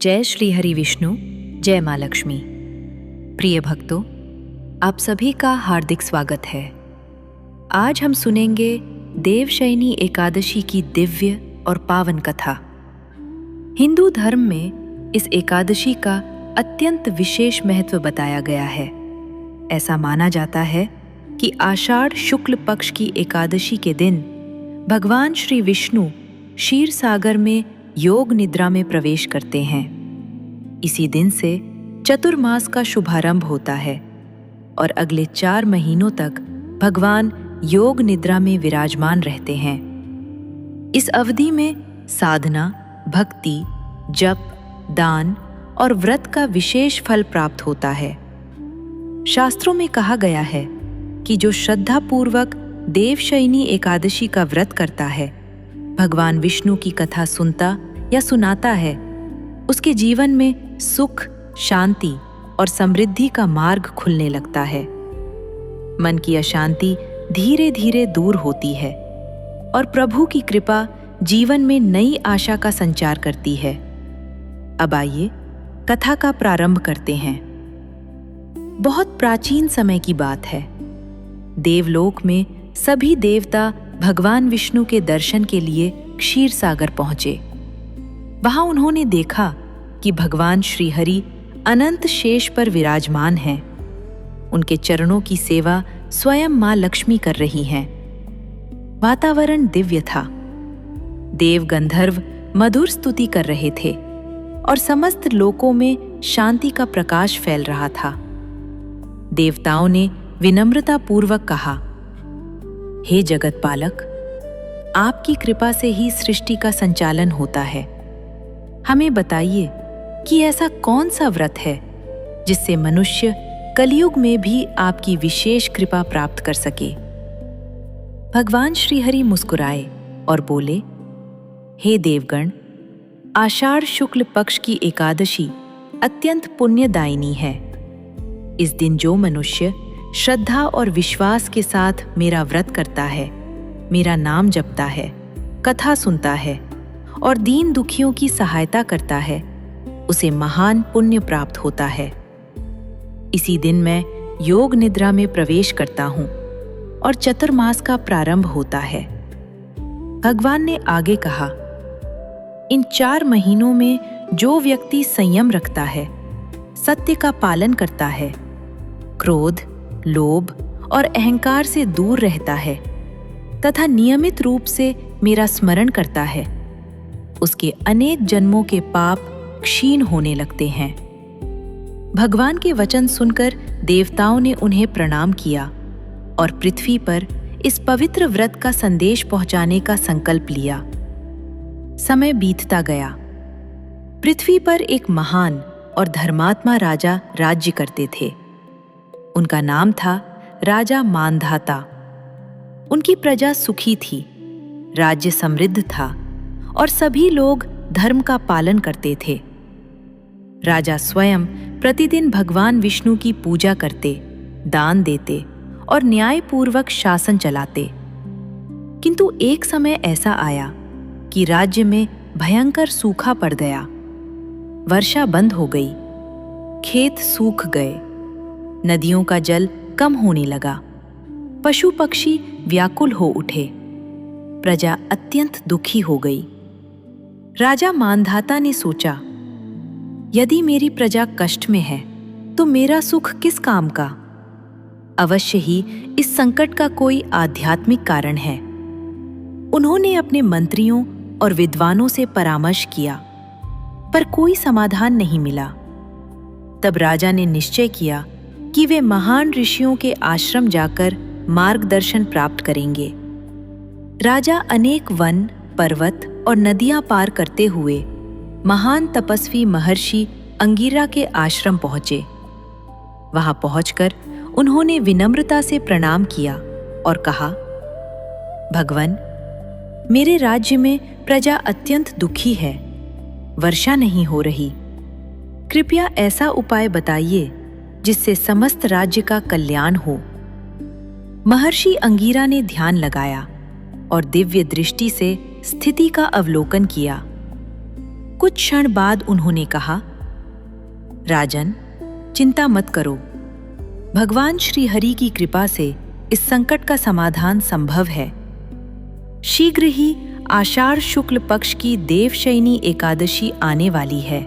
जय श्री हरि विष्णु, जय माँ लक्ष्मी। प्रिय भक्तों, आप सभी का हार्दिक स्वागत है। आज हम सुनेंगे देवशयनी एकादशी की दिव्य और पावन कथा। हिंदू धर्म में इस एकादशी का अत्यंत विशेष महत्व बताया गया है। ऐसा माना जाता है कि आषाढ़ शुक्ल पक्ष की एकादशी के दिन भगवान श्री विष्णु क्षीर सागर में योग निद्रा में प्रवेश करते हैं। इसी दिन से चतुर्मास का शुभारंभ होता है और अगले 4 महीनों तक भगवान योग निद्रा में विराजमान रहते हैं। इस अवधि में साधना, भक्ति, जप, दान और व्रत का विशेष फल प्राप्त होता है। शास्त्रों में कहा गया है कि जो श्रद्धापूर्वक देवशयनी एकादशी का व्रत करता है, भगवान विष्णु की कथा सुनता या सुनाता है, उसके जीवन में सुख, शांति और समृद्धि का मार्ग खुलने लगता है। मन की अशांति धीरे धीरे दूर होती है और प्रभु की कृपा जीवन में नई आशा का संचार करती है। अब आइए कथा का प्रारंभ करते हैं। बहुत प्राचीन समय की बात है। देवलोक में सभी देवता भगवान विष्णु के दर्शन के लिए क्षीर सागर पहुंचे। वहां उन्होंने देखा कि भगवान श्री हरि अनंत शेष पर विराजमान हैं। उनके चरणों की सेवा स्वयं मां लक्ष्मी कर रही हैं। वातावरण दिव्य था। देव गंधर्व मधुर स्तुति कर रहे थे और समस्त लोकों में शांति का प्रकाश फैल रहा था। देवताओं ने विनम्रता पूर्वक कहा, हे जगत पालक, आपकी कृपा से ही सृष्टि का संचालन होता है। हमें बताइए कि ऐसा कौन सा व्रत है जिससे मनुष्य कलयुग में भी आपकी विशेष कृपा प्राप्त कर सके। भगवान श्री हरि मुस्कुराए और बोले, हे देवगण, आषाढ़ शुक्ल पक्ष की एकादशी अत्यंत पुण्यदायिनी है। इस दिन जो मनुष्य श्रद्धा और विश्वास के साथ मेरा व्रत करता है, मेरा नाम जपता है, कथा सुनता है और दीन दुखियों की सहायता करता है, उसे महान पुण्य प्राप्त होता है। इसी दिन मैं योग निद्रा में प्रवेश करता हूँ और चतुर्मास का प्रारंभ होता है। भगवान ने आगे कहा, इन 4 महीनों में जो व्यक्ति संयम रखता है, सत्य का पालन करता है, क्रोध, लोभ और अहंकार से दूर रहता है तथा नियमित रूप से मेरा स्मरण करता है, उसके अनेक जन्मों के पाप क्षीण होने लगते हैं। भगवान के वचन सुनकर देवताओं ने उन्हें प्रणाम किया और पृथ्वी पर इस पवित्र व्रत का संदेश पहुंचाने का संकल्प लिया। समय बीतता गया। पृथ्वी पर एक महान और धर्मात्मा राजा राज्य करते थे। उनका नाम था राजा मांधाता। उनकी प्रजा सुखी थी, राज्य समृद्ध था और सभी लोग धर्म का पालन करते थे। राजा स्वयं प्रतिदिन भगवान विष्णु की पूजा करते, दान देते और न्यायपूर्वक शासन चलाते। किंतु एक समय ऐसा आया कि राज्य में भयंकर सूखा पड़ गया। वर्षा बंद हो गई, खेत सूख गए, नदियों का जल कम होने लगा, पशु पक्षी व्याकुल हो उठे, प्रजा अत्यंत दुखी हो गई। राजा मांधाता ने सोचा, यदि मेरी प्रजा कष्ट में है तो मेरा सुख किस काम का? अवश्य ही इस संकट का कोई आध्यात्मिक कारण है। उन्होंने अपने मंत्रियों और विद्वानों से परामर्श किया, पर कोई समाधान नहीं मिला। तब राजा ने निश्चय किया कि वे महान ऋषियों के आश्रम जाकर मार्गदर्शन प्राप्त करेंगे। राजा अनेक वन, पर्वत और नदियां पार करते हुए महान तपस्वी महर्षि अंगिरा के आश्रम पहुंचे। वहां पहुंचकर उन्होंने विनम्रता से प्रणाम किया और कहा, भगवन, मेरे राज्य में प्रजा अत्यंत दुखी है, वर्षा नहीं हो रही। कृपया ऐसा उपाय बताइए जिससे समस्त राज्य का कल्याण हो। महर्षि अंगिरा ने ध्यान लगाया और दिव्य दृष्टि से स्थिति का अवलोकन किया। कुछ क्षण बाद उन्होंने कहा, राजन, चिंता मत करो। भगवान श्री हरि की कृपा से इस संकट का समाधान संभव है। शीघ्र ही आषाढ़ शुक्ल पक्ष की देवशयनी एकादशी आने वाली है।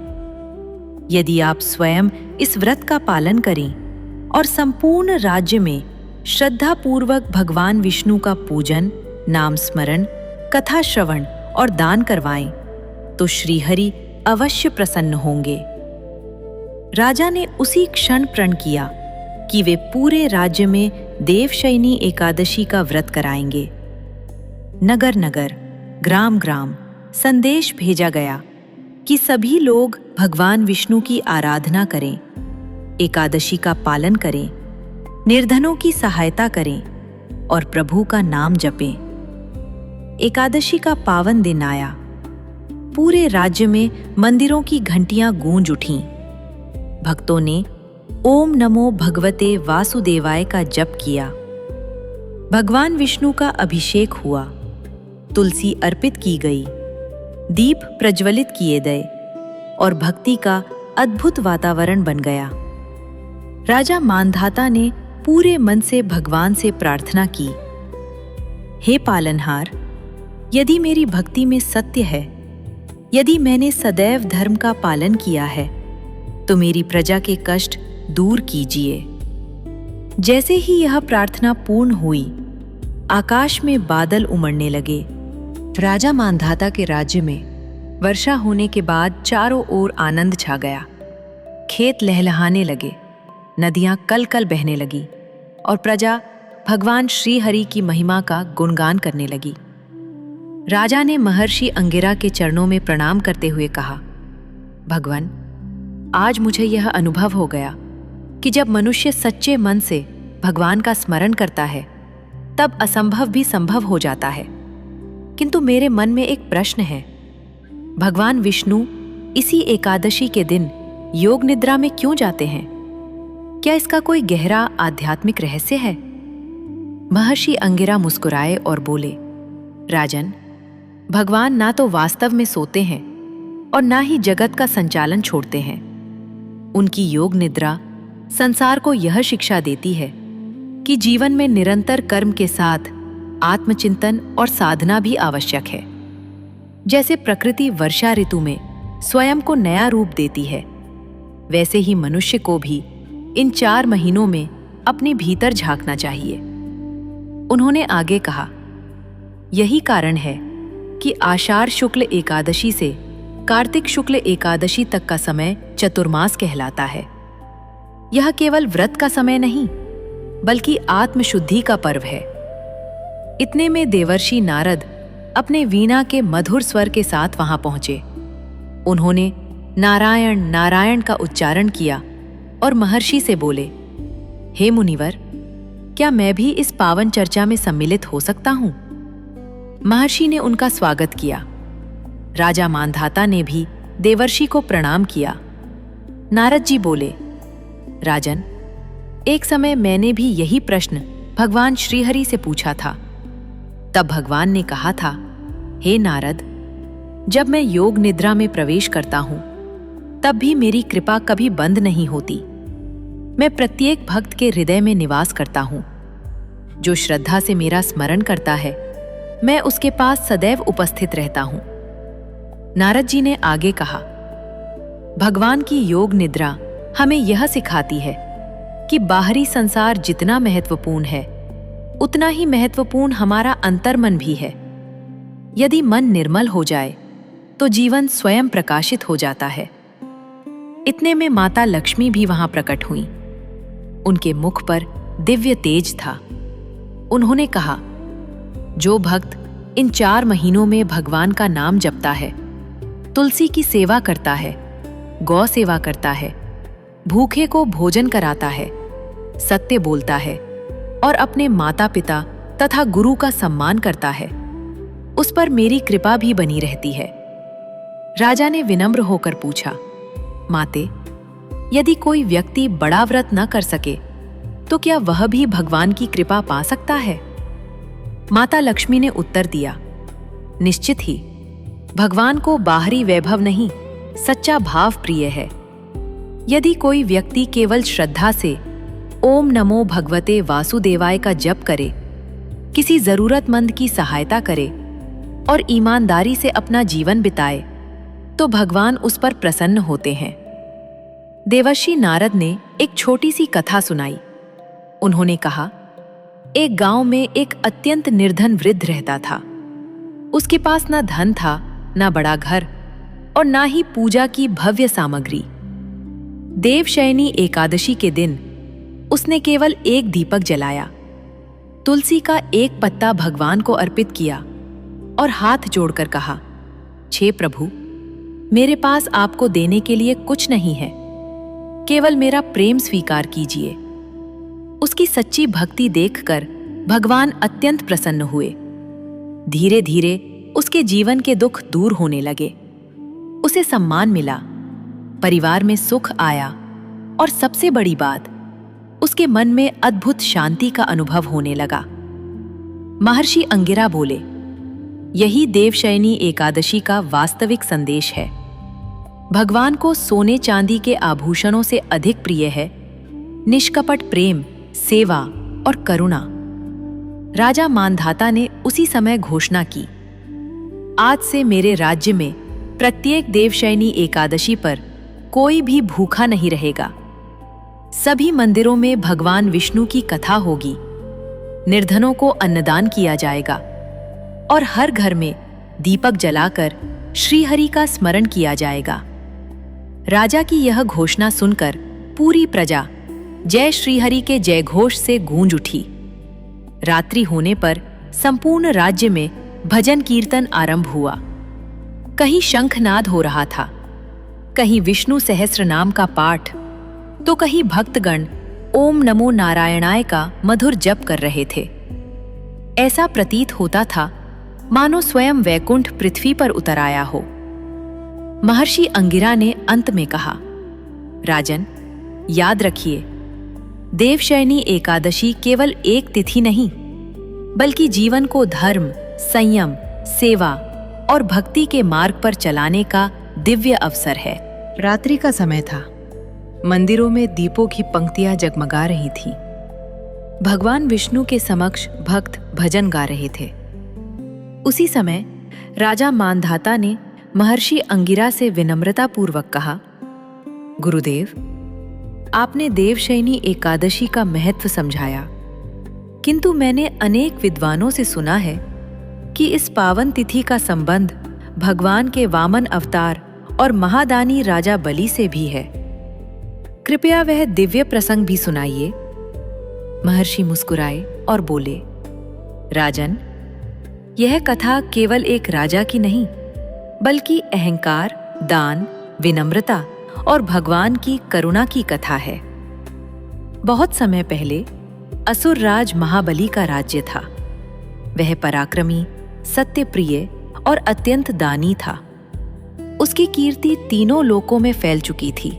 यदि आप स्वयं इस व्रत का पालन करें और संपूर्ण राज्य में श्रद्धापूर्वक भगवान विष्णु का पूजन, नाम स्मरण, कथा श्रवण और दान करवाएं, तो श्रीहरि अवश्य प्रसन्न होंगे। राजा ने उसी क्षण प्रण किया कि वे पूरे राज्य में देवशयनी एकादशी का व्रत कराएंगे। नगर नगर, ग्राम ग्राम संदेश भेजा गया कि सभी लोग भगवान विष्णु की आराधना करें, एकादशी का पालन करें, निर्धनों की सहायता करें और प्रभु का नाम जपें। एकादशी का पावन दिन आया। पूरे राज्य में मंदिरों की घंटियां गूंज उठीं। भक्तों ने ओम नमो भगवते वासुदेवाय का जप किया। भगवान विष्णु का अभिषेक हुआ, तुलसी अर्पित की गई, दीप प्रज्वलित किए गए और भक्ति का अद्भुत वातावरण बन गया। राजा मानधाता ने पूरे मन से भगवान से प्रार्थना की, हे पालनहार, यदि मेरी भक्ति में सत्य है, यदि मैंने सदैव धर्म का पालन किया है, तो मेरी प्रजा के कष्ट दूर कीजिए। जैसे ही यह प्रार्थना पूर्ण हुई, आकाश में बादल उमड़ने लगे। राजा मानधाता के राज्य में वर्षा होने के बाद चारों ओर आनंद छा गया। खेत लहलहाने लगे, नदियां कल कल बहने लगी और प्रजा भगवान श्री हरि की महिमा का गुणगान करने लगी। राजा ने महर्षि अंगिरा के चरणों में प्रणाम करते हुए कहा, भगवान, आज मुझे यह अनुभव हो गया कि जब मनुष्य सच्चे मन से भगवान का स्मरण करता है, तब असंभव भी संभव हो जाता है। किंतु मेरे मन में एक प्रश्न है, भगवान विष्णु इसी एकादशी के दिन योग निद्रा में क्यों जाते हैं? क्या इसका कोई गहरा आध्यात्मिक रहस्य है? महर्षि अंगिरा मुस्कुराए और बोले, राजन, भगवान ना तो वास्तव में सोते हैं और ना ही जगत का संचालन छोड़ते हैं। उनकी योग निद्रा संसार को यह शिक्षा देती है कि जीवन में निरंतर कर्म के साथ आत्मचिंतन और साधना भी आवश्यक है। जैसे प्रकृति वर्षा ऋतु में स्वयं को नया रूप देती है, वैसे ही मनुष्य को भी इन 4 महीनों में अपने भीतर झांकना चाहिए। उन्होंने आगे कहा, यही कारण है कि आषाढ़ शुक्ल एकादशी से कार्तिक शुक्ल एकादशी तक का समय चतुर्मास कहलाता है। यह केवल व्रत का समय नहीं, बल्कि आत्मशुद्धि का पर्व है। इतने में देवर्षि नारद अपने वीणा के मधुर स्वर के साथ वहां पहुंचे। उन्होंने नारायण नारायण का उच्चारण किया और महर्षि से बोले, हे मुनिवर, क्या मैं भी इस पावन चर्चा में सम्मिलित हो सकता हूं? महर्षि ने उनका स्वागत किया। राजा मानधाता ने भी देवर्षि को प्रणाम किया। नारद जी बोले, राजन, एक समय मैंने भी यही प्रश्न भगवान श्रीहरि से पूछा था। तब भगवान ने कहा था, हे नारद, जब मैं योग निद्रा में प्रवेश करता हूं, तब भी मेरी कृपा कभी बंद नहीं होती। मैं प्रत्येक भक्त के हृदय में निवास करता हूं। जो श्रद्धा से मेरा स्मरण करता है, मैं उसके पास सदैव उपस्थित रहता हूं। नारद जी ने आगे कहा, भगवान की योग निद्रा हमें यह सिखाती है कि बाहरी संसार जितना महत्वपूर्ण है, उतना ही महत्वपूर्ण हमारा अंतर्मन भी है। यदि मन निर्मल हो जाए तो जीवन स्वयं प्रकाशित हो जाता है। इतने में माता लक्ष्मी भी वहां प्रकट हुईं। उनके मुख पर दिव्य तेज था। उन्होंने कहा, जो भक्त इन 4 महीनों में भगवान का नाम जपता है, तुलसी की सेवा करता है, गौ सेवा करता है, भूखे को भोजन कराता है, सत्य बोलता है और अपने माता पिता तथा गुरु का सम्मान करता है, उस पर मेरी कृपा भी बनी रहती है। राजा ने विनम्र होकर पूछा, माते, यदि कोई व्यक्ति बड़ा व्रत न कर सके तो क्या वह भी भगवान की कृपा पा सकता है? माता लक्ष्मी ने उत्तर दिया, निश्चित ही। भगवान को बाहरी वैभव नहीं, सच्चा भाव प्रिय है। यदि कोई व्यक्ति केवल श्रद्धा से ओम नमो भगवते वासुदेवाय का जप करे, किसी जरूरतमंद की सहायता करे और ईमानदारी से अपना जीवन बिताए, तो भगवान उस पर प्रसन्न होते हैं। देवर्षि नारद ने एक छोटी सी कथा सुनाई। उन्होंने कहा, एक गांव में एक अत्यंत निर्धन वृद्ध रहता था। उसके पास ना धन था, ना बड़ा घर और ना ही पूजा की भव्य सामग्री। देवशयनी एकादशी के दिन उसने केवल एक दीपक जलाया, तुलसी का एक पत्ता भगवान को अर्पित किया और हाथ जोड़कर कहा, छे प्रभु, मेरे पास आपको देने के लिए कुछ नहीं है, केवल मेरा प्रेम स्वीकार कीजिए। उसकी सच्ची भक्ति देखकर भगवान अत्यंत प्रसन्न हुए। धीरे धीरे उसके जीवन के दुख दूर होने लगे। उसे सम्मान मिला, परिवार में सुख आया और सबसे बड़ी बात, उसके मन में अद्भुत शांति का अनुभव होने लगा। महर्षि अंगिरा बोले, यही देवशयनी एकादशी का वास्तविक संदेश है। भगवान को सोने चांदी के आभूषणों से अधिक प्रिय है निष्कपट प्रेम, सेवा और करुणा। राजा मानधाता ने उसी समय घोषणा की, आज से मेरे राज्य में प्रत्येक देवशयनी एकादशी पर कोई भी भूखा नहीं रहेगा। सभी मंदिरों में भगवान विष्णु की कथा होगी, निर्धनों को अन्नदान किया जाएगा और हर घर में दीपक जलाकर श्रीहरि का स्मरण किया जाएगा। राजा की यह घोषणा सुनकर पूरी प्रजा जय श्रीहरि के जयघोष से गूंज उठी। रात्रि होने पर संपूर्ण राज्य में भजन कीर्तन आरंभ हुआ। कहीं शंखनाद हो रहा था, कहीं विष्णु सहस्त्र नाम का पाठ, तो कहीं भक्तगण ओम नमो नारायणाय का मधुर जप कर रहे थे। ऐसा प्रतीत होता था मानो स्वयं वैकुंठ पृथ्वी पर उतर आया हो। महर्षि अंगिरा ने अंत में कहा, राजन, याद रखिए, देवशयनी एकादशी केवल एक तिथि नहीं, बल्कि जीवन को धर्म, संयम, सेवा और भक्ति के मार्ग पर चलाने का दिव्य अवसर है। रात्रि का समय था। मंदिरों में दीपों की पंक्तियां जगमगा रही थीं। भगवान विष्णु के समक्ष भक्त भजन गा रहे थे। उसी समय राजा मानधाता ने महर्षि अंगिरा से विनम्रतापूर्वक कहा, गुरुदेव, आपने देवशयनी एकादशी का महत्व समझाया, किंतु मैंने अनेक विद्वानों से सुना है कि इस पावन तिथि का संबंध भगवान के वामन अवतार और महादानी राजा बलि से भी है। कृपया वह दिव्य प्रसंग भी सुनाइए। महर्षि मुस्कुराए और बोले, राजन, यह कथा केवल एक राजा की नहीं, बल्कि अहंकार, दान, विनम्रता और भगवान की करुणा की कथा है। बहुत समय पहले असुर राज महाबली का राज्य था। वह पराक्रमी, सत्यप्रिय और अत्यंत दानी था। उसकी कीर्ति तीनों लोकों में फैल चुकी थी।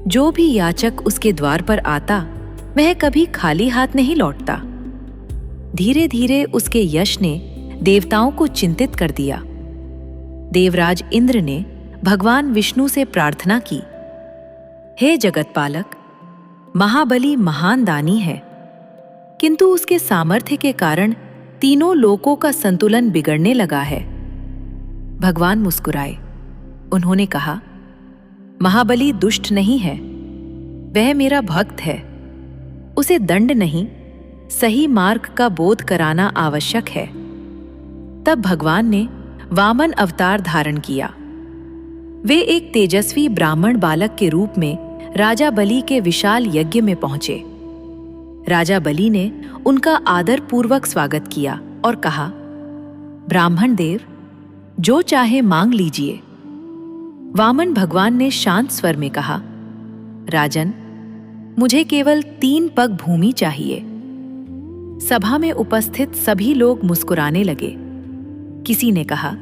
जो भी याचक उसके द्वार पर आता, वह कभी खाली हाथ नहीं लौटता। धीरे धीरे उसके यश ने देवताओं को चिंतित कर दिया। देवराज इंद्र ने भगवान विष्णु से प्रार्थना की, हे जगतपालक, महाबली महान दानी है, किंतु उसके सामर्थ्य के कारण तीनों लोकों का संतुलन बिगड़ने लगा है। भगवान मुस्कुराए। उन्होंने कहा, महाबली दुष्ट नहीं है, वह मेरा भक्त है। उसे दंड नहीं, सही मार्ग का बोध कराना आवश्यक है। तब भगवान ने वामन अवतार धारण किया। वे एक तेजस्वी ब्राह्मण बालक के रूप में राजा बलि के विशाल यज्ञ में पहुंचे। राजा बलि ने उनका आदर पूर्वक स्वागत किया और कहा, ब्राह्मण देव, जो चाहे मांग लीजिए। वामन भगवान ने शांत स्वर में कहा, राजन, मुझे केवल 3 पग भूमि चाहिए। सभा में उपस्थित सभी लोग मुस्कुराने लगे। किसी ने कहा,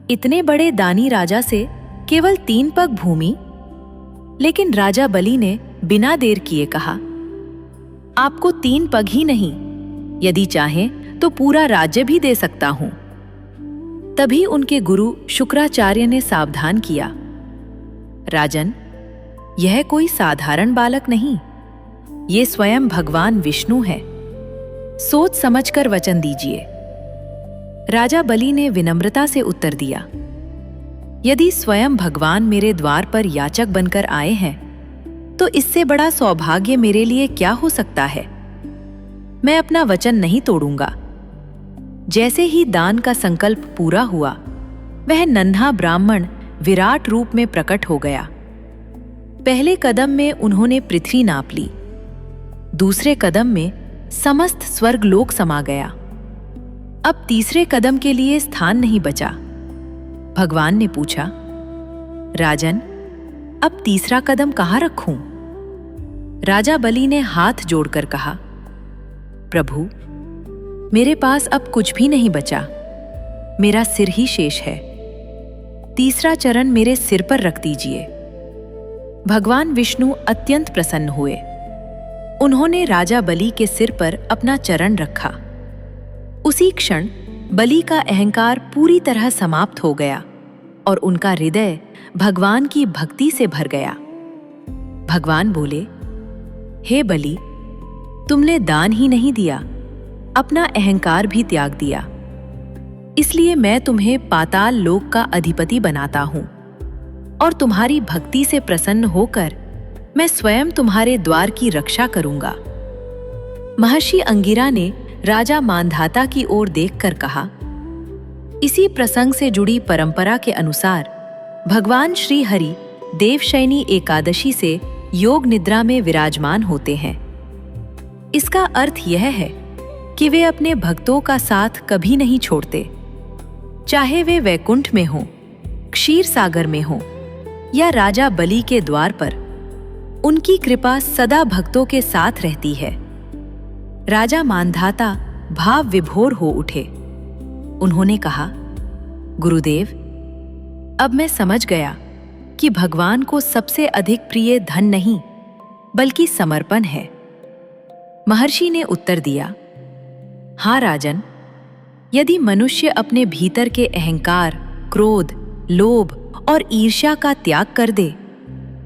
इतने बड़े दानी राजा से केवल 3 पग भूमि? लेकिन राजा बलि ने बिना देर किए कहा, आपको 3 पग ही नहीं, यदि चाहें तो पूरा राज्य भी दे सकता हूं। तभी उनके गुरु शुक्राचार्य ने सावधान किया, राजन, यह कोई साधारण बालक नहीं, ये स्वयं भगवान विष्णु है। सोच समझकर वचन दीजिए। राजा बलि ने विनम्रता से उत्तर दिया, यदि स्वयं भगवान मेरे द्वार पर याचक बनकर आए हैं, तो इससे बड़ा सौभाग्य मेरे लिए क्या हो सकता है। मैं अपना वचन नहीं तोड़ूंगा। जैसे ही दान का संकल्प पूरा हुआ, वह नन्हा ब्राह्मण विराट रूप में प्रकट हो गया। पहले कदम में उन्होंने पृथ्वी नाप ली, दूसरे कदम में समस्त स्वर्गलोक समा गया। अब तीसरे कदम के लिए स्थान नहीं बचा। भगवान ने पूछा, राजन, अब तीसरा कदम कहाँ रखूं? राजा बलि ने हाथ जोड़कर कहा, प्रभु, मेरे पास अब कुछ भी नहीं बचा, मेरा सिर ही शेष है। तीसरा चरण मेरे सिर पर रख दीजिए। भगवान विष्णु अत्यंत प्रसन्न हुए। उन्होंने राजा बलि के सिर पर अपना चरण रखा। उसी क्षण बलि का अहंकार पूरी तरह समाप्त हो गया और उनका हृदय भगवान की भक्ति से भर गया। भगवान बोले, हे बलि, तुमने दान ही नहीं दिया, अपना अहंकार भी त्याग दिया। इसलिए मैं तुम्हें पाताल लोक का अधिपति बनाता हूं और तुम्हारी भक्ति से प्रसन्न होकर मैं स्वयं तुम्हारे द्वार की रक्षा करूंगा। महर्षि अंगिरा ने राजा मांधाता की ओर देखकर कहा, इसी प्रसंग से जुड़ी परंपरा के अनुसार भगवान श्री हरि देवशयनी एकादशी से योग निद्रा में विराजमान होते हैं। इसका अर्थ यह है कि वे अपने भक्तों का साथ कभी नहीं छोड़ते, चाहे वे वैकुंठ में हों, क्षीर सागर में हों या राजा बलि के द्वार पर। उनकी कृपा सदा भक्तों के साथ रहती है। राजा मांधाता भाव विभोर हो उठे। उन्होंने कहा, गुरुदेव, अब मैं समझ गया कि भगवान को सबसे अधिक प्रिय धन नहीं बल्कि समर्पण है। महर्षि ने उत्तर दिया, हाँ राजन, यदि मनुष्य अपने भीतर के अहंकार, क्रोध, लोभ और ईर्ष्या का त्याग कर दे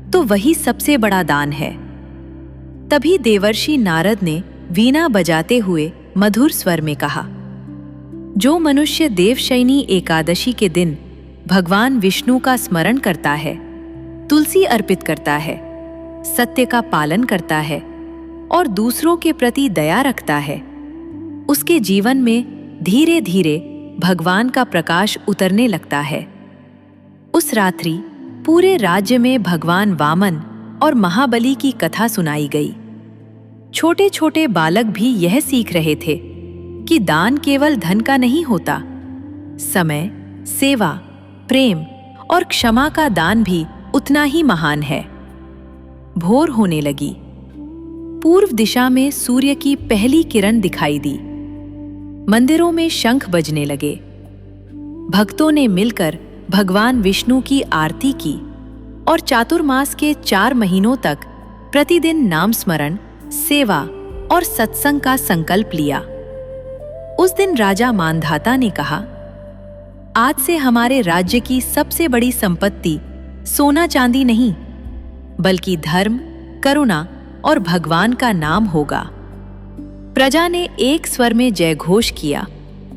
तो वही सबसे बड़ा दान है। तभी देवर्षि नारद ने वीणा बजाते हुए मधुर स्वर में कहा, जो मनुष्य देवशयनी एकादशी के दिन भगवान विष्णु का स्मरण करता है, तुलसी अर्पित करता है, सत्य का पालन करता है और दूसरों के प्रति दया रखता है, उसके जीवन में धीरे धीरे भगवान का प्रकाश उतरने लगता है। उस रात्रि पूरे राज्य में भगवान वामन और महाबली की कथा सुनाई गई। छोटे छोटे बालक भी यह सीख रहे थे कि दान केवल धन का नहीं होता, समय, सेवा, प्रेम और क्षमा का दान भी उतना ही महान है। भोर होने लगी। पूर्व दिशा में सूर्य की पहली किरण दिखाई दी। मंदिरों में शंख बजने लगे। भक्तों ने मिलकर भगवान विष्णु की आरती की और चातुर्मास के 4 महीनों तक प्रतिदिन नाम स्मरण, सेवा और सत्संग का संकल्प लिया। उस दिन राजा मांधाता ने कहा, आज से हमारे राज्य की सबसे बड़ी संपत्ति सोना चांदी नहीं बल्कि धर्म, करुणा और भगवान का नाम होगा। प्रजा ने एक स्वर में जयघोष किया।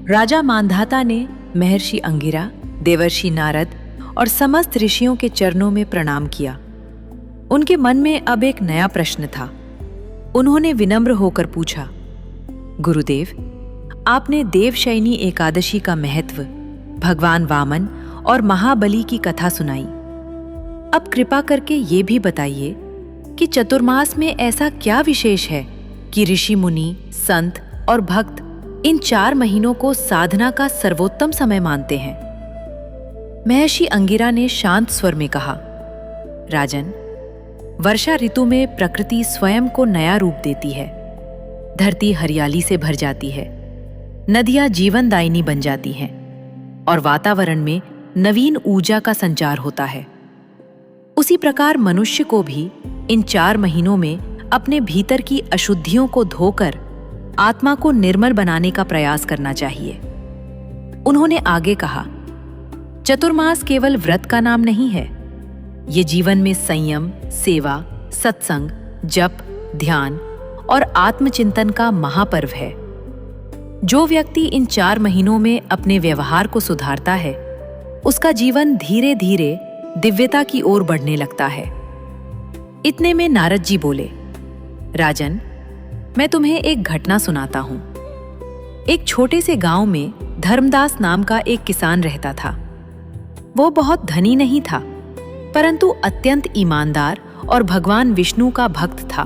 राजा मांधाता ने महर्षि अंगिरा, देवर्षि नारद और समस्त ऋषियों के चरणों में प्रणाम किया। उनके मन में अब एक नया प्रश्न था। उन्होंने विनम्र होकर पूछा, गुरुदेव, आपने देवशयनी एकादशी का महत्व, भगवान वामन और महाबली की कथा सुनाई। अब कृपा करके ये भी बताइए कि चतुर्मास में ऐसा क्या विशेष है कि ऋषि मुनि, संत और भक्त इन 4 महीनों को साधना का सर्वोत्तम समय मानते हैं। महर्षि अंगिरा ने शांत स्वर में कहा, राजन, वर्षा ऋतु में प्रकृति स्वयं को नया रूप देती है। धरती हरियाली से भर जाती है, नदियां जीवनदायिनी बन जाती हैं और वातावरण में नवीन ऊर्जा का संचार होता है। उसी प्रकार मनुष्य को भी इन 4 महीनों में अपने भीतर की अशुद्धियों को धोकर आत्मा को निर्मल बनाने का प्रयास करना चाहिए। उन्होंने आगे कहा, चतुर्मास केवल व्रत का नाम नहीं है, ये जीवन में संयम, सेवा, सत्संग, जप, ध्यान और आत्मचिंतन का महापर्व है। जो व्यक्ति इन 4 महीनों में अपने व्यवहार को सुधारता है, उसका जीवन धीरे धीरे दिव्यता की ओर बढ़ने लगता है। इतने में नारद जी बोले, राजन, मैं तुम्हें एक घटना सुनाता हूं। एक छोटे से गांव में धर्मदास नाम का एक किसान रहता था। वो बहुत धनी नहीं था, परंतु अत्यंत ईमानदार और भगवान विष्णु का भक्त था।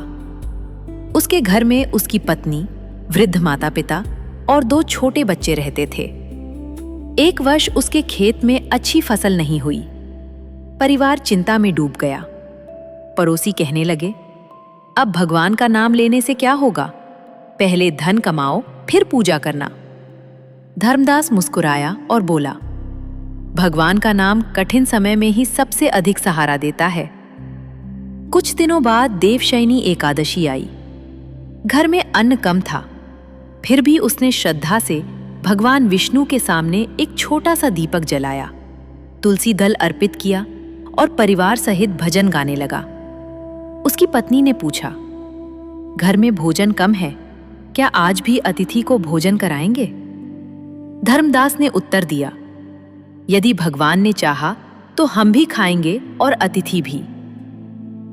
उसके घर में उसकी पत्नी, वृद्ध माता पिता और 2 छोटे बच्चे रहते थे। एक वर्ष उसके खेत में अच्छी फसल नहीं हुई। परिवार चिंता में डूब गया। पड़ोसी कहने लगे, अब भगवान का नाम लेने से क्या होगा? पहले धन कमाओ, फिर पूजा करना। धर्मदास मुस्कुराया और बोला, भगवान का नाम कठिन समय में ही सबसे अधिक सहारा देता है। कुछ दिनों बाद देवशयनी एकादशी आई। घर में अन्न कम था, फिर भी उसने श्रद्धा से भगवान विष्णु के सामने एक छोटा सा दीपक जलाया, तुलसी दल अर्पित किया और परिवार सहित भजन गाने लगा। उसकी पत्नी ने पूछा, घर में भोजन कम है, क्या आज भी अतिथि को भोजन कराएंगे? धर्मदास ने उत्तर दिया, यदि भगवान ने चाहा तो हम भी खाएंगे और अतिथि भी।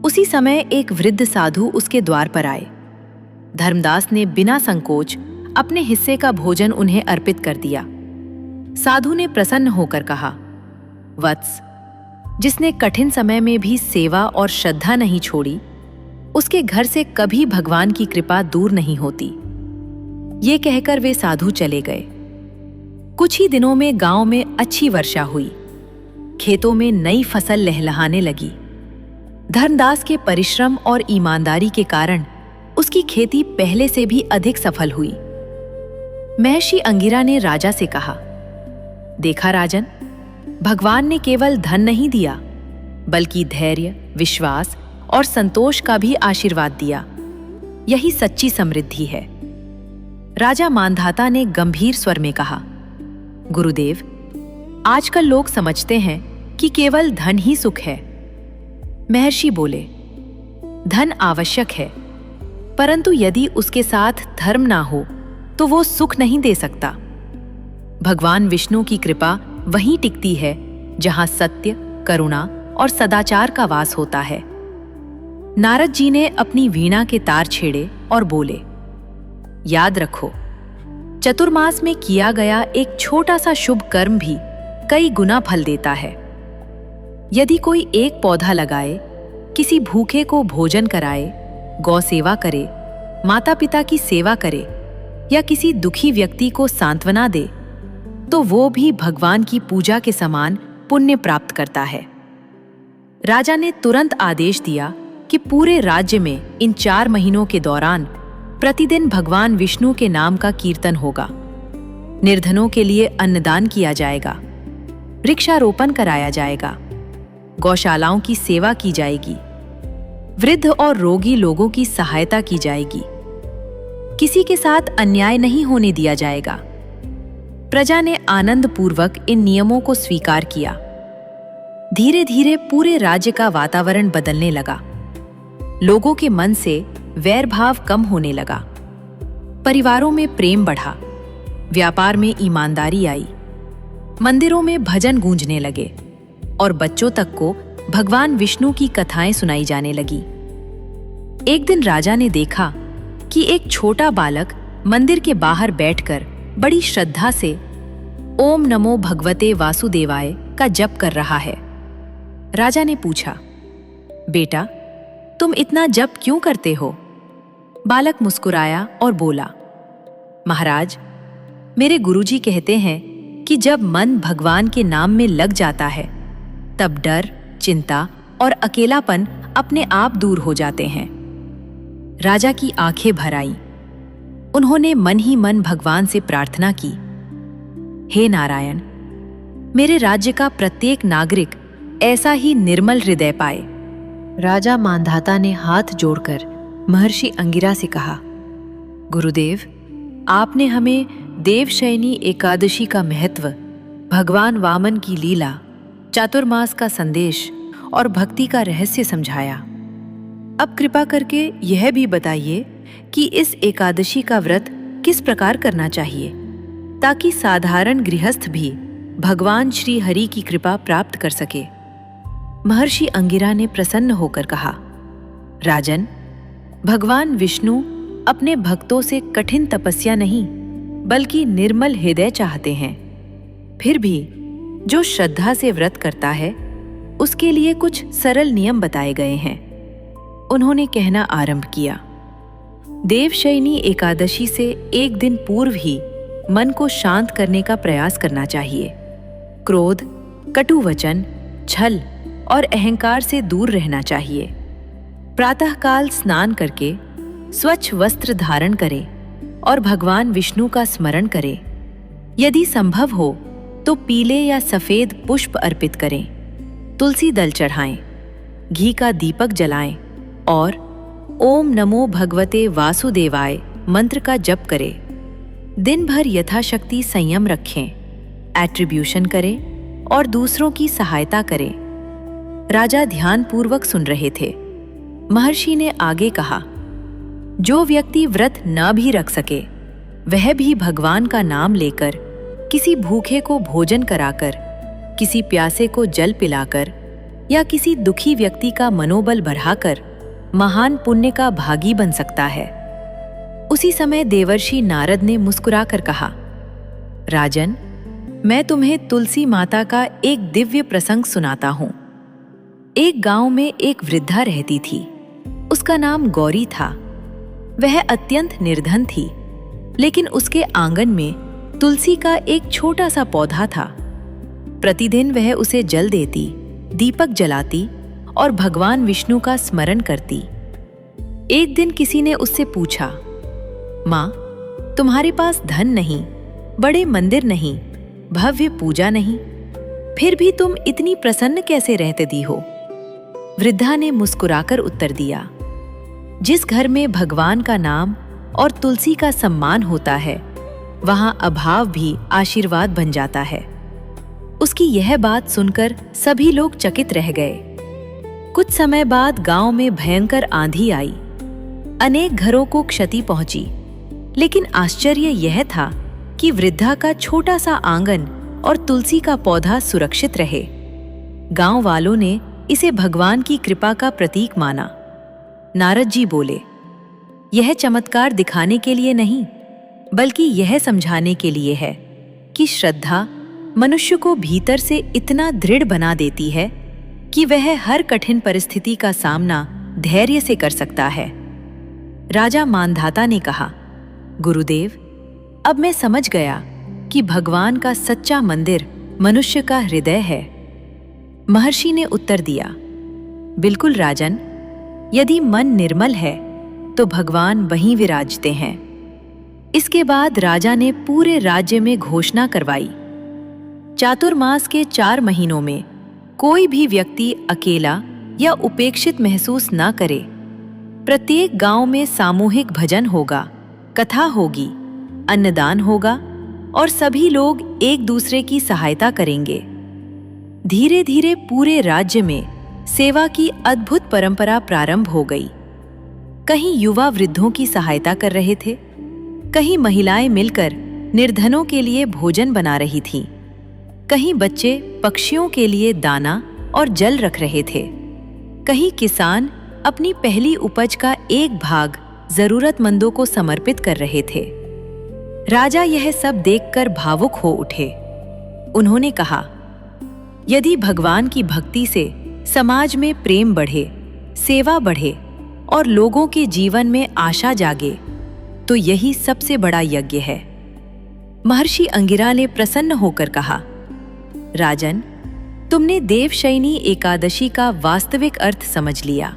उसी समय एक वृद्ध साधु उसके द्वार पर आए। धर्मदास ने बिना संकोच अपने हिस्से का भोजन उन्हें अर्पित कर दिया। साधु ने प्रसन्न होकर कहा, वत्स, जिसने कठिन समय में भी सेवा और श्रद्धा नहीं छोड़ी, उसके घर से कभी भगवान की कृपा दूर नहीं होती। ये कहकर वे साधु चले गए। कुछ ही दिनों में गांव में अच्छी वर्षा हुई। खेतों में नई फसल लहलहाने लगी। धर्मदास के परिश्रम और ईमानदारी के कारण उसकी खेती पहले से भी अधिक सफल हुई। महर्षि अंगिरा ने राजा से कहा, देखा राजन, भगवान ने केवल धन नहीं दिया, बल्कि धैर्य, विश्वास और संतोष का भी आशीर्वाद दिया। यही सच्ची समृद्धि है। राजा मांधाता ने गंभीर स्वर में कहा, गुरुदेव, आजकल लोग समझते हैं कि केवल धन ही सुख है। महर्षि बोले, धन आवश्यक है, परंतु यदि उसके साथ धर्म ना हो तो वो सुख नहीं दे सकता। भगवान विष्णु की कृपा वहीं टिकती है जहां सत्य, करुणा और सदाचार का वास होता है। नारद जी ने अपनी वीणा के तार छेड़े और बोले, याद रखो, चतुर्मास में किया गया एक छोटा सा शुभ कर्म भी कई गुना फल देता है। यदि कोई एक पौधा लगाए, किसी भूखे को भोजन कराए, गौ सेवा करे, माता पिता की सेवा करे या किसी दुखी व्यक्ति को सांत्वना दे, तो वो भी भगवान की पूजा के समान पुण्य प्राप्त करता है। राजा ने तुरंत आदेश दिया कि पूरे राज्य में इन 4 महीनों के दौरान प्रतिदिन भगवान विष्णु के नाम का कीर्तन होगा। निर्धनों के लिए अन्नदान किया जाएगा, वृक्षारोपण कराया जाएगा, गौशालाओं की सेवा की जाएगी, वृद्ध और रोगी लोगों की सहायता की जाएगी। किसी के साथ अन्याय नहीं होने दिया जाएगा। प्रजा ने आनंद पूर्वक इन नियमों को स्वीकार किया। धीरे धीरे पूरे राज्य का वातावरण बदलने लगा। लोगों के मन से वैर भाव कम होने लगा। परिवारों में प्रेम बढ़ा, व्यापार में ईमानदारी आई, मंदिरों में भजन गूंजने लगे और बच्चों तक को भगवान विष्णु की कथाएं सुनाई जाने लगी। एक दिन राजा ने देखा कि एक छोटा बालक मंदिर के बाहर बैठकर बड़ी श्रद्धा से ओम नमो भगवते वासुदेवाय का जप कर रहा है। राजा ने पूछा, बेटा, तुम इतना जप क्यों करते हो? बालक मुस्कुराया और बोला, महाराज, मेरे गुरुजी कहते हैं कि जब मन भगवान के नाम में लग जाता है, तब डर, चिंता और अकेलापन अपने आप दूर हो जाते हैं। राजा की आंखें भर आईं। उन्होंने मन ही मन भगवान से प्रार्थना की, हे नारायण, मेरे राज्य का प्रत्येक नागरिक ऐसा ही निर्मल हृदय पाए। राजा मांधाता ने हाथ जोड़कर महर्षि अंगिरा से कहा, गुरुदेव, आपने हमें देवशयनी एकादशी का महत्व, भगवान वामन की लीला, चातुर्मास का संदेश और भक्ति का रहस्य समझाया। अब कृपा करके यह भी बताइए कि इस एकादशी का व्रत किस प्रकार करना चाहिए, ताकि साधारण गृहस्थ भी भगवान श्री हरि की कृपा प्राप्त कर सके। महर्षि अंगिरा ने प्रसन्न होकर कहा, राजन, भगवान विष्णु अपने भक्तों से कठिन तपस्या नहीं बल्कि निर्मल हृदय चाहते हैं। फिर भी जो श्रद्धा से व्रत करता है उसके लिए कुछ सरल नियम बताए गए हैं। उन्होंने कहना आरंभ किया, देवशयनी एकादशी से एक दिन पूर्व ही मन को शांत करने का प्रयास करना चाहिए। क्रोध, कटु वचन, छल और अहंकार से दूर रहना चाहिए। प्रातःकाल स्नान करके स्वच्छ वस्त्र धारण करें और भगवान विष्णु का स्मरण करें। यदि संभव हो तो पीले या सफेद पुष्प अर्पित करें, तुलसी दल चढ़ाएं, घी का दीपक जलाएं और ओम नमो भगवते वासुदेवाय मंत्र का जप करें। दिन भर यथाशक्ति संयम रखें, एट्रीब्यूशन करें और दूसरों की सहायता करें। राजा ध्यानपूर्वक सुन रहे थे। महर्षि ने आगे कहा, जो व्यक्ति व्रत न भी रख सके वह भी भगवान का नाम लेकर, किसी भूखे को भोजन कराकर, किसी प्यासे को जल पिलाकर या किसी दुखी व्यक्ति का मनोबल बढ़ाकर महान पुण्य का भागी बन सकता है। उसी समय देवर्षि नारद ने मुस्कुराकर कहा, राजन, मैं तुम्हें तुलसी माता का एक दिव्य प्रसंग सुनाता हूं। एक गांव में एक वृद्धा रहती थी। उसका नाम गौरी था। वह अत्यंत निर्धन थी, लेकिन उसके आंगन में तुलसी का एक छोटा सा पौधा था। प्रतिदिन वह उसे जल देती, दीपक जलाती और भगवान विष्णु का स्मरण करती। एक दिन किसी ने उससे पूछा, माँ, तुम्हारे पास धन नहीं, बड़े मंदिर नहीं, भव्य पूजा नहीं, फिर भी तुम इतनी प्रसन्न कैसे रहती दी हो? वृद्धा ने मुस्कुराकर उत्तर दिया, जिस घर में भगवान का नाम और तुलसी का सम्मान होता है वहां अभाव भी आशीर्वाद बन जाता है। उसकी यह बात सुनकर सभी लोग चकित रह गए। कुछ समय बाद गांव में भयंकर आंधी आई। अनेक घरों को क्षति पहुंची, लेकिन आश्चर्य यह था कि वृद्धा का छोटा सा आंगन और तुलसी का पौधा सुरक्षित रहे। गांव वालों ने इसे भगवान की कृपा का प्रतीक माना। नारद जी बोले, यह चमत्कार दिखाने के लिए नहीं, बल्कि यह समझाने के लिए है कि श्रद्धा मनुष्य को भीतर से इतना दृढ़ बना देती है कि वह हर कठिन परिस्थिति का सामना धैर्य से कर सकता है। राजा मानधाता ने कहा, गुरुदेव, अब मैं समझ गया कि भगवान का सच्चा मंदिर मनुष्य का हृदय है। महर्षि ने उत्तर दिया, बिल्कुल राजन, यदि मन निर्मल है तो भगवान वहीं विराजते हैं। इसके बाद राजा ने पूरे राज्य में घोषणा करवाई, चातुर्मास के 4 महीनों में कोई भी व्यक्ति अकेला या उपेक्षित महसूस न करे। प्रत्येक गांव में सामूहिक भजन होगा, कथा होगी, अन्नदान होगा और सभी लोग एक दूसरे की सहायता करेंगे। धीरे धीरे पूरे राज्य में सेवा की अद्भुत परंपरा प्रारंभ हो गई। कहीं युवा वृद्धों की सहायता कर रहे थे, कहीं महिलाएं मिलकर निर्धनों के लिए भोजन बना रही थीं, कहीं बच्चे पक्षियों के लिए दाना और जल रख रहे थे, कहीं किसान अपनी पहली उपज का एक भाग जरूरतमंदों को समर्पित कर रहे थे। राजा यह सब देखकर भावुक हो उठे। उन्होंने कहा, यदि भगवान की भक्ति से समाज में प्रेम बढ़े, सेवा बढ़े और लोगों के जीवन में आशा जागे, तो यही सबसे बड़ा यज्ञ है। महर्षि अंगिरा ने प्रसन्न होकर कहा, राजन, तुमने देवशयनी एकादशी का वास्तविक अर्थ समझ लिया।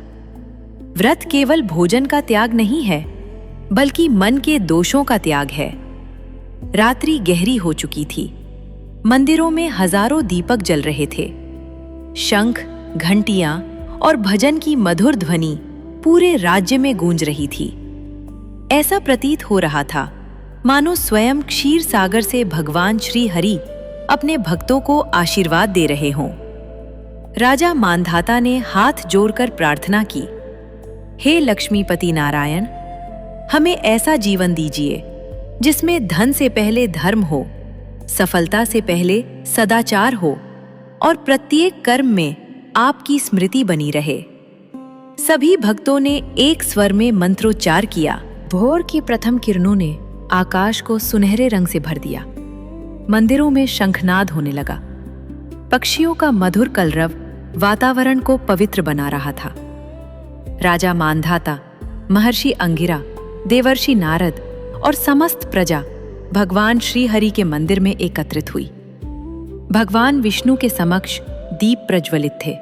व्रत केवल भोजन का त्याग नहीं है, बल्कि मन के दोषों का त्याग है। रात्रि गहरी हो चुकी थी। मंदिरों में हजारों दीपक जल रहे थे। शंख, घंटियां और भजन की मधुर ध्वनि पूरे राज्य में गूंज रही थी। ऐसा प्रतीत हो रहा था मानो स्वयं क्षीर सागर से भगवान श्री हरि अपने भक्तों को आशीर्वाद दे रहे हों। राजा मांधाता ने हाथ जोड़कर प्रार्थना की, हे लक्ष्मीपति नारायण, हमें ऐसा जीवन दीजिए जिसमें धन से पहले धर्म हो, सफलता से पहले सदाचार हो और प्रत्येक कर्म में आपकी स्मृति बनी रहे। सभी भक्तों ने एक स्वर में मंत्रोच्चार किया। भोर की प्रथम किरणों ने आकाश को सुनहरे रंग से भर दिया। मंदिरों में शंखनाद होने लगा। पक्षियों का मधुर कलरव वातावरण को पवित्र बना रहा था। राजा मांधाता, महर्षि अंगिरा, देवर्षि नारद और समस्त प्रजा भगवान श्री हरि के मंदिर में एकत्रित हुई। भगवान विष्णु के समक्ष दीप प्रज्वलित थे।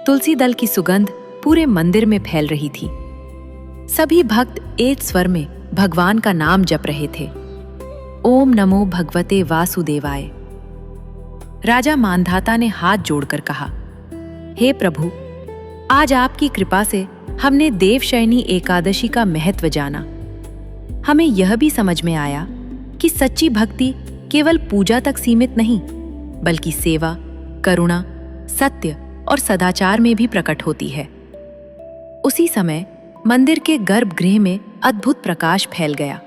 तुलसी दल की सुगंध पूरे मंदिर में फैल रही थी। सभी भक्त एक स्वर में भगवान का नाम जप रहे थे। ओम नमो भगवते वासुदेवाय। राजा मांधाता ने हाथ जोड़कर कहा, हे प्रभु, आज आपकी कृपा से हमने देवशयनी एकादशी का महत्व जाना। हमें यह भी समझ में आया कि सच्ची भक्ति केवल पूजा तक सीमित नहीं, बल्कि सेवा, करुणा, सत्य और सदाचार में भी प्रकट होती है। उसी समय मंदिर के गर्भगृह में अद्भुत प्रकाश फैल गया।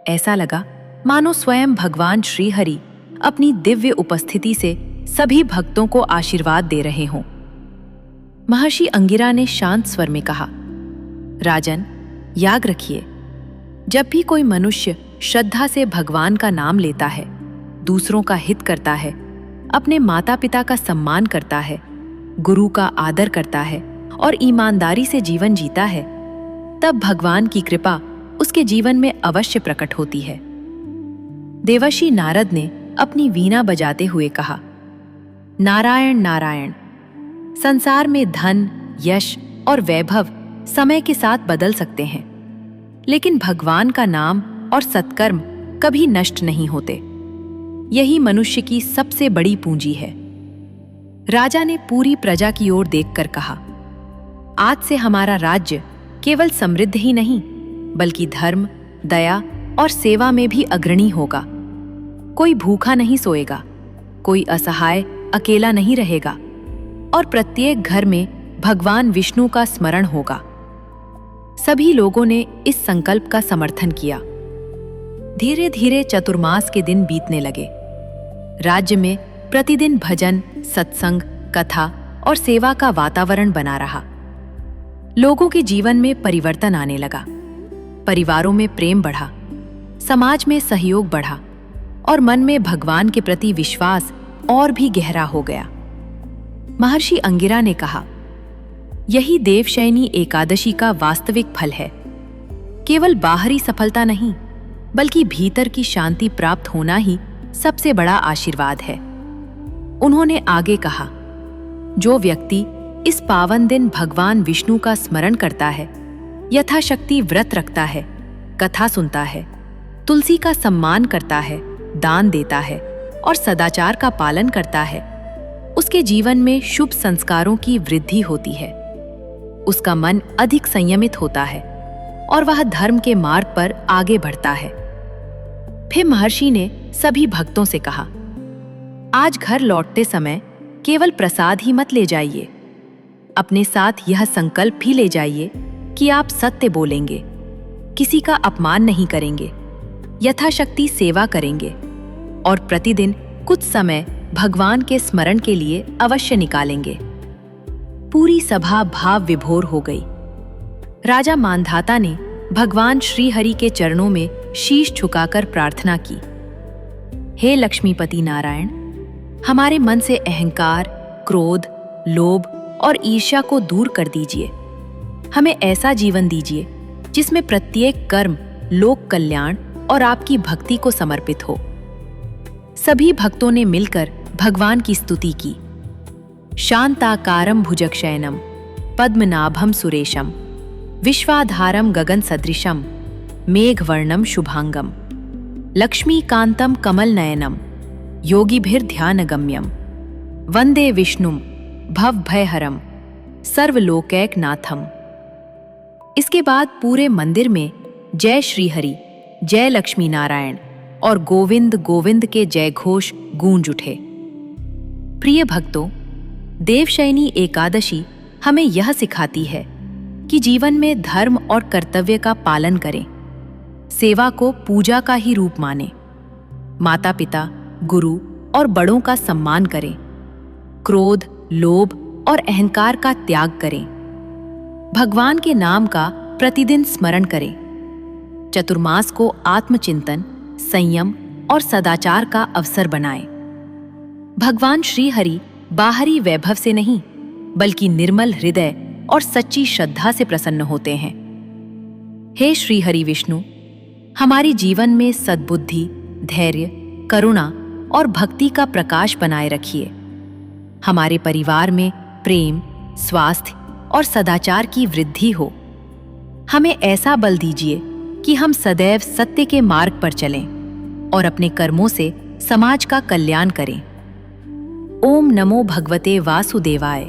ऐसा लगा मानो स्वयं भगवान श्री हरि अपनी दिव्य उपस्थिति से सभी भक्तों को आशीर्वाद दे रहे हों। महर्षि अंगिरा ने शांत स्वर में कहा, राजन, याद रखिए, जब भी कोई मनुष्य श्रद्धा से भगवान का नाम लेता है, दूसरों का हित करता है, अपने माता पिता का सम्मान करता है, गुरु का आदर करता है और ईमानदारी से जीवन जीता है, तब भगवान की कृपा उसके जीवन में अवश्य प्रकट होती है। देवर्षि नारद ने अपनी वीणा बजाते हुए कहा, नारायण नारायण। संसार में धन, यश और वैभव समय के साथ बदल सकते हैं, लेकिन भगवान का नाम और सत्कर्म कभी नष्ट नहीं होते। यही मनुष्य की सबसे बड़ी पूंजी है। राजा ने पूरी प्रजा की ओर देखकर कहा, आज से हमारा राज्य केवल समृद्ध ही नहीं, बल्कि धर्म, दया और सेवा में भी अग्रणी होगा। कोई भूखा नहीं सोएगा, कोई असहाय अकेला नहीं रहेगा और प्रत्येक घर में भगवान विष्णु का स्मरण होगा। सभी लोगों ने इस संकल्प का समर्थन किया। धीरे धीरे चतुर्मास के दिन बीतने लगे। राज्य में प्रतिदिन भजन, सत्संग, कथा और सेवा का वातावरण बना रहा। लोगों के जीवन में परिवर्तन आने लगा। परिवारों में प्रेम बढ़ा, समाज में सहयोग बढ़ा और मन में भगवान के प्रति विश्वास और भी गहरा हो गया। महर्षि अंगिरा ने कहा, यही देवशयनी एकादशी का वास्तविक फल है। केवल बाहरी सफलता नहीं, बल्कि भीतर की शांति प्राप्त होना ही सबसे बड़ा आशीर्वाद है। उन्होंने आगे कहा, जो व्यक्ति इस पावन दिन भगवान विष्णु का स्मरण करता है, यथाशक्ति व्रत रखता है, कथा सुनता है, तुलसी का सम्मान करता है, दान देता है और सदाचार का पालन करता है, उसके जीवन में शुभ संस्कारों की वृद्धि होती है। उसका मन अधिक संयमित होता है और वह धर्म के मार्ग पर आगे बढ़ता है। फिर महर्षि ने सभी भक्तों से कहा, आज घर लौटते समय केवल प्रसाद ही मत ले जाइए, अपने साथ यह संकल्प भी ले जाइए कि आप सत्य बोलेंगे, किसी का अपमान नहीं करेंगे, यथाशक्ति सेवा करेंगे और प्रतिदिन कुछ समय भगवान के स्मरण के लिए अवश्य निकालेंगे। पूरी सभा भाव विभोर हो गई। राजा मांधाता ने भगवान श्री हरि के चरणों में शीश झुकाकर प्रार्थना की, हे लक्ष्मीपति नारायण, हमारे मन से अहंकार, क्रोध, लोभ और ईर्ष्या को दूर कर दीजिए। हमें ऐसा जीवन दीजिए जिसमें प्रत्येक कर्म लोक कल्याण और आपकी भक्ति को समर्पित हो। सभी भक्तों ने मिलकर भगवान की स्तुति की। शांताकारं भुजगशयनं पद्मनाभं सुरेशं विश्वाधारं गगन सदृशं मेघवर्णं शुभांगं लक्ष्मीकांतं कमलनयनं योगिभिर्ध्यानगम्यं वंदे विष्णुं भवभयहरं सर्वलोकैकनाथम्। इसके बाद पूरे मंदिर में जय श्री हरि, जय लक्ष्मी नारायण और गोविंद गोविंद के जय घोष गूंज उठे। प्रिय भक्तों, देवशयनी एकादशी हमें यह सिखाती है कि जीवन में धर्म और कर्तव्य का पालन करें, सेवा को पूजा का ही रूप मानें, माता पिता, गुरु और बड़ों का सम्मान करें, क्रोध, लोभ और अहंकार का त्याग करें, भगवान के नाम का प्रतिदिन स्मरण करें, चतुर्मास को आत्मचिंतन, संयम और सदाचार का अवसर बनाएं। भगवान श्री हरि बाहरी वैभव से नहीं, बल्कि निर्मल हृदय और सच्ची श्रद्धा से प्रसन्न होते हैं। हे श्री हरि विष्णु, हमारी जीवन में सद्बुद्धि, धैर्य, करुणा और भक्ति का प्रकाश बनाए रखिए। हमारे परिवार में प्रेम, स्वास्थ्य और सदाचार की वृद्धि हो। हमें ऐसा बल दीजिए कि हम सदैव सत्य के मार्ग पर चलें और अपने कर्मों से समाज का कल्याण करें। ओम नमो भगवते वासुदेवाय।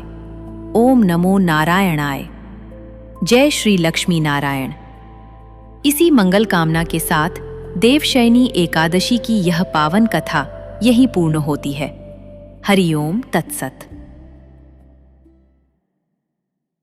ओम नमो नारायणाय। जय श्री लक्ष्मी नारायण। इसी मंगल कामना के साथ देवशयनी एकादशी की यह पावन कथा यहीं पूर्ण होती है। हरि ओम तत्सत।